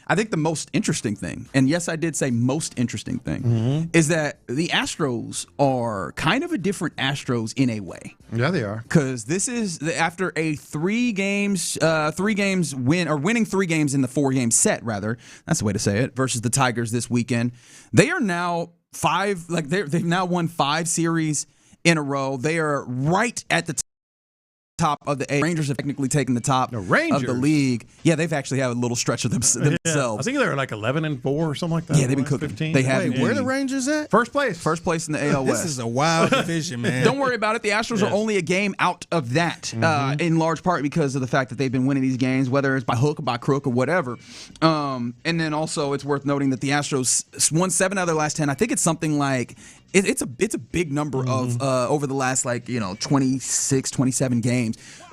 I think the most interesting thing, and yes, I did say most interesting thing, is that the Astros are kind of a different Astros in a way. Yeah, they are. Because this is after a winning 3 games in the 4-game set, rather. That's the way to say it, versus the Tigers this weekend. They are now they've now won 5 series in a row. They are right at the top of the A. Rangers have technically taken the top of the league. Yeah, they've actually had a little stretch of themselves. I think they were like 11-4 or something like that. Yeah, they've been cooking. 15. They have. Wait, where are the Rangers at? First place. First place in the AL West. This is a wild division, man. Don't worry about it. The Astros are only a game out of that, in large part because of the fact that they've been winning these games, whether it's by hook or by crook or whatever. And then also it's worth noting that the Astros won 7 out of their last 10. I think it's something like it's a big number of over the last 26, 27 games.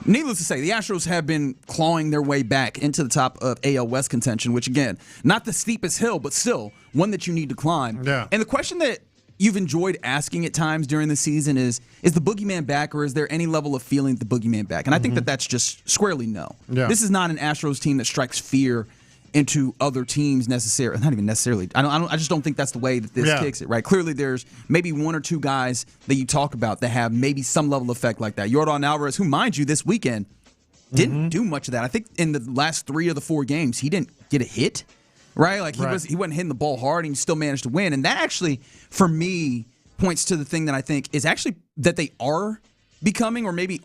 Needless to say, the Astros have been clawing their way back into the top of AL West contention, which again, not the steepest hill, but still one that you need to climb. Yeah. And the question that you've enjoyed asking at times during the season is the boogeyman back, or is there any level of feeling the boogeyman back? And I think that that's just squarely no. Yeah. This is not an Astros team that strikes fear into other teams necessarily. Not even necessarily. I just don't think that's the way that this kicks it, right? Clearly, there's maybe 1 or 2 guys that you talk about that have maybe some level of effect like that. Yordan Alvarez, who, mind you, this weekend didn't do much of that. I think in the last 3 of the 4 games, he didn't get a hit, right? Like he wasn't hitting the ball hard, and he still managed to win. And that actually, for me, points to the thing that I think is actually that they are becoming, or maybe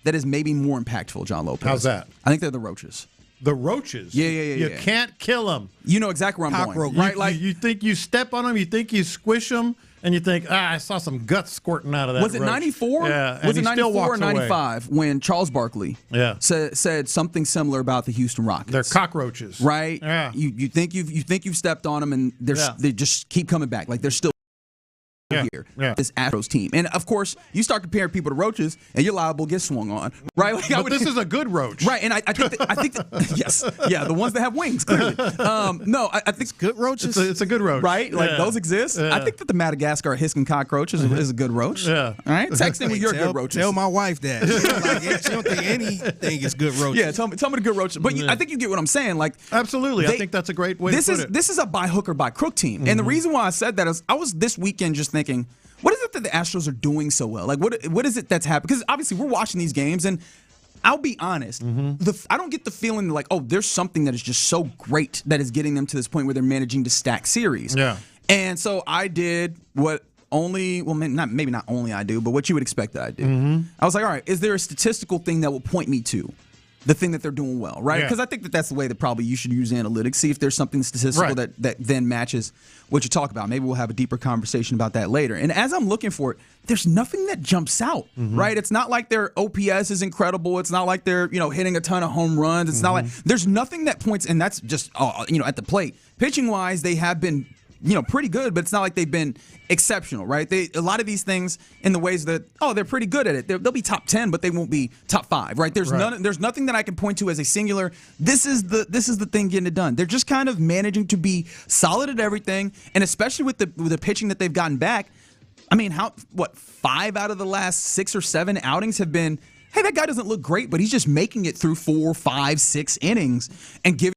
that is maybe more impactful, John Lopez. How's that? I think they're the Roaches. The Roaches. Yeah. You can't kill them. You know exactly where I'm going, right? Like you think you step on them, you think you squish them, and you think, I saw some guts squirting out of that. Was it 94? Yeah. Was it 94 or 95 when Charles Barkley said something similar about the Houston Rockets? They're cockroaches, right? Yeah. You think you've stepped on them, and they just keep coming back. Like they're still here, this Astros team. And of course, you start comparing people to roaches, and you're liable to get swung on, right? Like, but this is a good roach, right? And I think yes, the ones that have wings, clearly. No, I think it's good roaches. It's a good roach, right? Like those exist. I think that the Madagascar Hiskin cockroach is a good roach. Yeah. All right, texting with your good roaches. Tell my wife that she don't think anything is good roaches. Yeah, tell me the good roaches. But I think you get what I'm saying. Like, absolutely, I think that's a great way to put it. This is a by hook or by crook team, and the reason why I said that is I was this weekend just thinking, what is it that the Astros are doing so well? Like, what is it that's happening? Because obviously we're watching these games, and I'll be honest, I don't get the feeling like, oh, there's something that is just so great that is getting them to this point where they're managing to stack series. Yeah. And so I did what maybe not only I do, but what you would expect that I do. I was like, all right, is there a statistical thing that will point me to the thing that they're doing well, right? Because I think that that's the way that probably you should use analytics. See if there's something statistical that then matches what you talk about. Maybe we'll have a deeper conversation about that later. And as I'm looking for it, there's nothing that jumps out, right? It's not like their OPS is incredible. It's not like they're hitting a ton of home runs. It's not like there's nothing that points, and that's just at the plate. Pitching wise, they have been pretty good, but it's not like they've been exceptional, right? A lot of these things in the ways that, they're pretty good at it. They'll be top 10, but they won't be top 5, right? There's nothing that I can point to as a singular. This is the thing getting it done. They're just kind of managing to be solid at everything, and especially with the pitching that they've gotten back. I mean, 5 out of the last 6 or 7 outings have been, hey, that guy doesn't look great, but he's just making it through 4, 5, 6 innings and giving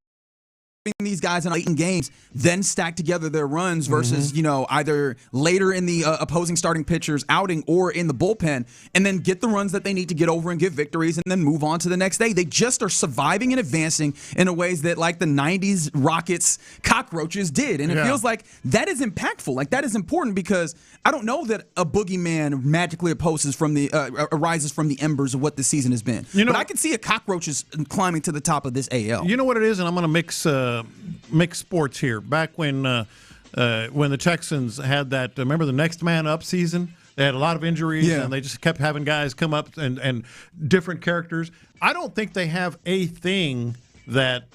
these guys in late in games then stack together their runs versus either later in the opposing starting pitcher's outing or in the bullpen, and then get the runs that they need to get over and get victories and then move on to the next day. They just are surviving and advancing in a ways that like the 90s Rockets cockroaches did, and it feels like that is impactful. Like that is important because I don't know that a boogeyman magically arises from the embers of what this season has been, but I can see a cockroaches climbing to the top of this AL. You know what it is, and I'm going to mix sports here. Back when the Texans had that, remember the next man up season? They had a lot of injuries, and they just kept having guys come up and different characters. I don't think they have a thing that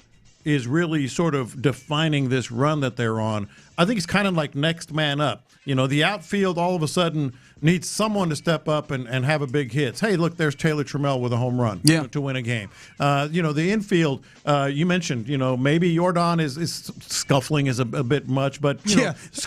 is really sort of defining this run that they're on. I think it's kind of like next man up. The outfield all of a sudden needs someone to step up and have a big hit. Hey, look, there's Taylor Trammell with a home run to win a game. The infield, you mentioned, maybe Yordan is scuffling is a bit much, but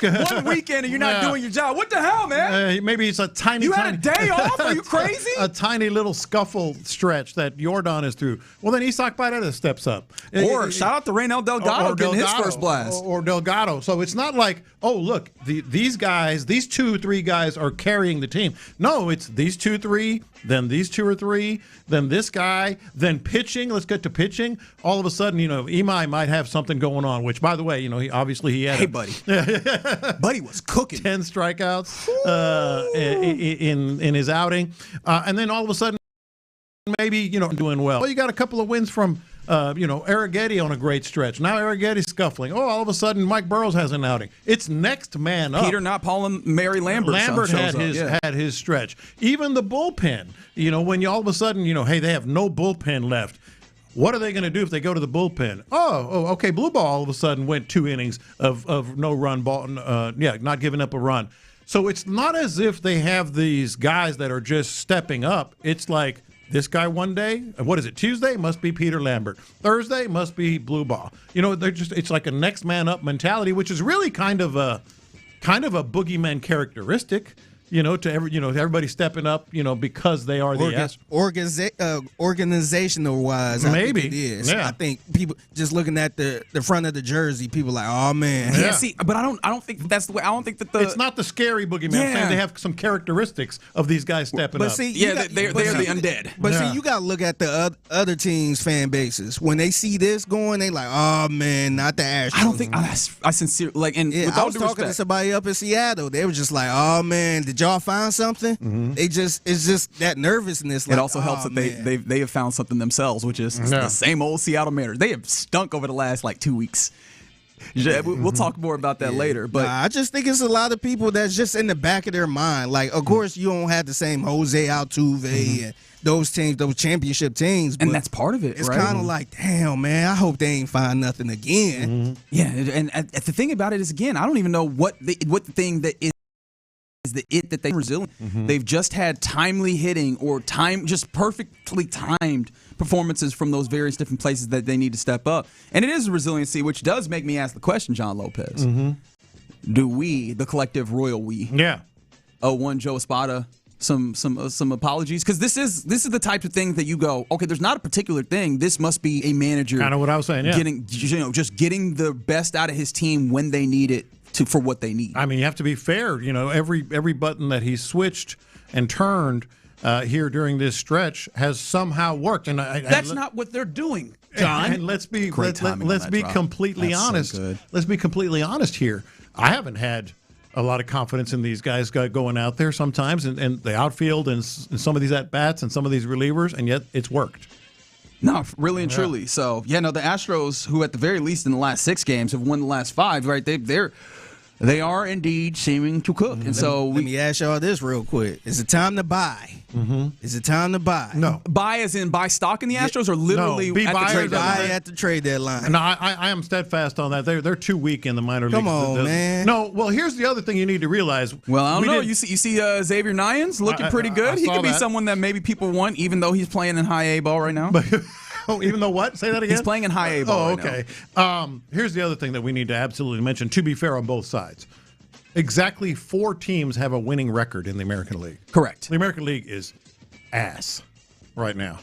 one weekend and you're not doing your job. What the hell, man? Maybe it's a tiny. You had a day off? Are you crazy? A tiny little scuffle stretch that Yordan is through. Well, then Isak Paredes steps up, or shout out to Reynel Delgado getting his first blast. Or Delgado. So it's not like, oh, look, these guys, these 2-3 guys are carrying the team. No, it's these 2-3, then these 2 or 3, then this guy, then pitching. Let's get to pitching. All of a sudden, Imai might have something going on, which, by the way, he had. Hey, buddy. Buddy was cooking. 10 strikeouts in his outing. And then all of a sudden, maybe, doing well. Well, you got a couple of wins from, Eric Getty on a great stretch. Now Eric Getty's scuffling. Oh, all of a sudden, Mike Burrows has an outing. It's next man up. Peter, not Paul, and Mary Lambert. Lambert had his stretch. Even the bullpen, when you all of a sudden, hey, they have no bullpen left. What are they going to do if they go to the bullpen? Oh, okay. Blue Ball all of a sudden went 2 innings of no run ball. Not giving up a run. So it's not as if they have these guys that are just stepping up. It's like this guy one day, what is it? Tuesday must be Peter Lambert. Thursday must be Blue Ball. It's like a next man up mentality, which is really kind of a boogeyman characteristic. To everybody stepping up, because they are the organizational wise. Maybe I think it is. Yeah. I think people just looking at the front of the jersey, people like, oh man. Yeah. See, but I don't think that's the way. I don't think that it's not the scary boogeyman. I'm saying they have some characteristics of these guys stepping up. See, they're the undead. But see, you got to look at the other teams' fan bases. When they see this going, they like, oh man, not the Astros. I don't think I sincerely with I all was due talking respect, to somebody up in Seattle. They were just like, oh man, did y'all find something? Mm-hmm. It's just that nervousness. It also helps that they have found something themselves, which is the same old Seattle Mariners. They have stunk over the last 2 weeks. We'll talk more about that later. But I just think it's a lot of people that's just in the back of their mind. Like, of course, you don't have the same Jose Altuve and those teams, those championship teams. And that's part of it, it's right? kind of like, damn, man, I hope they ain't find nothing again. Yeah, and the thing about it is, again, I don't even know what the thing that is that they're resilient. They've just had timely hitting or just perfectly timed performances from those various different places that they need to step up. And it is a resiliency, which does make me ask the question, John Lopez. Do we, the collective royal we, owe one Joe Espada some apologies? Because this is the type of thing that you go, okay, there's not a particular thing. This must be a manager. Kind of what I was saying, just getting the best out of his team when they need it for what they need. I mean, you have to be fair. Every button that he switched and turned here during this stretch has somehow worked. And that's not what they're doing, John. And let's be completely honest. So let's be completely honest here. I haven't had a lot of confidence in these guys going out there sometimes, and the outfield and some of these at bats and some of these relievers, and yet it's worked. No, really and truly. So the Astros, who at the very least in the last 6 games have won the last 5, right? They are indeed seeming to cook. And let me ask y'all this real quick. Is it time to buy? Is it time to buy? No. Buy as in buy stock in the Astros or literally at the trade deadline? No, I am steadfast on that. They're too weak in the minor leagues. Come on, man. No, well, here's the other thing you need to realize. Well, I don't know. You see Xavier Nyans looking pretty good. He could be someone that maybe people want, even though he's playing in high A ball right now. Oh, even though what? Say that again? He's playing in high A ball. Oh, okay. Here's the other thing that we need to absolutely mention, to be fair on both sides. Exactly 4 teams have a winning record in the American League. Correct. The American League is ass right now.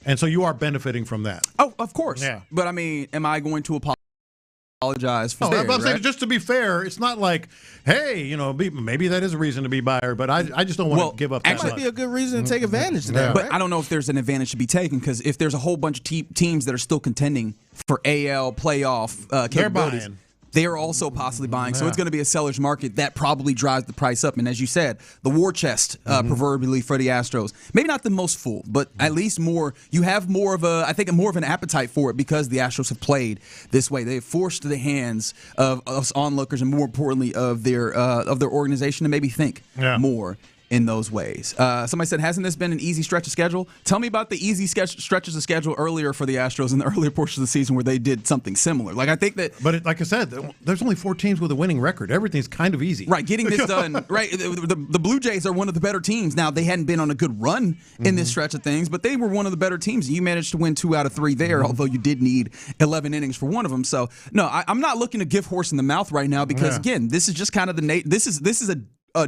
And so you are benefiting from that. Oh, of course. Yeah. But, I mean, am I going to apologize for that? I'm saying, just to be fair, it's not like, hey, maybe that is a reason to be buyer, but I just don't want to give up that much. Might be a good reason to take advantage of that. But I don't know if there's an advantage to be taken, because if there's a whole bunch of teams that are still contending for AL playoff capabilities, they're also possibly buying. So it's going to be a seller's market that probably drives the price up. And as you said, the war chest, proverbially, for the Astros, maybe not the most full, but at least more. You have more of an appetite for it because the Astros have played this way. They've forced the hands of us onlookers, and more importantly, of their organization to maybe think more in those ways. Somebody said, hasn't this been an easy stretch of schedule? Tell me about the easy stretches of schedule earlier for the Astros in the earlier portions of the season where they did something similar. Like, I think that... But like I said, there's only 4 teams with a winning record. Everything's kind of easy. Right, getting this done. Right, the Blue Jays are one of the better teams. Now, they hadn't been on a good run in this stretch of things, but they were one of the better teams. You managed to win 2 out of 3 there, although you did need 11 innings for one of them. So, no, I'm not looking to give horse in the mouth right now because, again, this is just kind of this is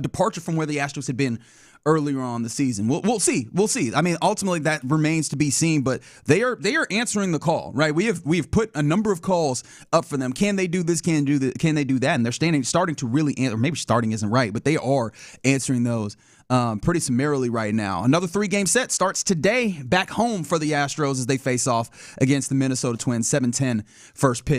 departure from where the Astros had been earlier on the season. We'll see. We'll see. I mean, ultimately that remains to be seen, but they are answering the call, right? We've put a number of calls up for them. Can they do this? Can they do that? And they're starting to really answer. Or maybe starting isn't right, but they are answering those pretty summarily right now. Another 3-game set starts today back home for the Astros as they face off against the Minnesota Twins. 7:10 first pitch.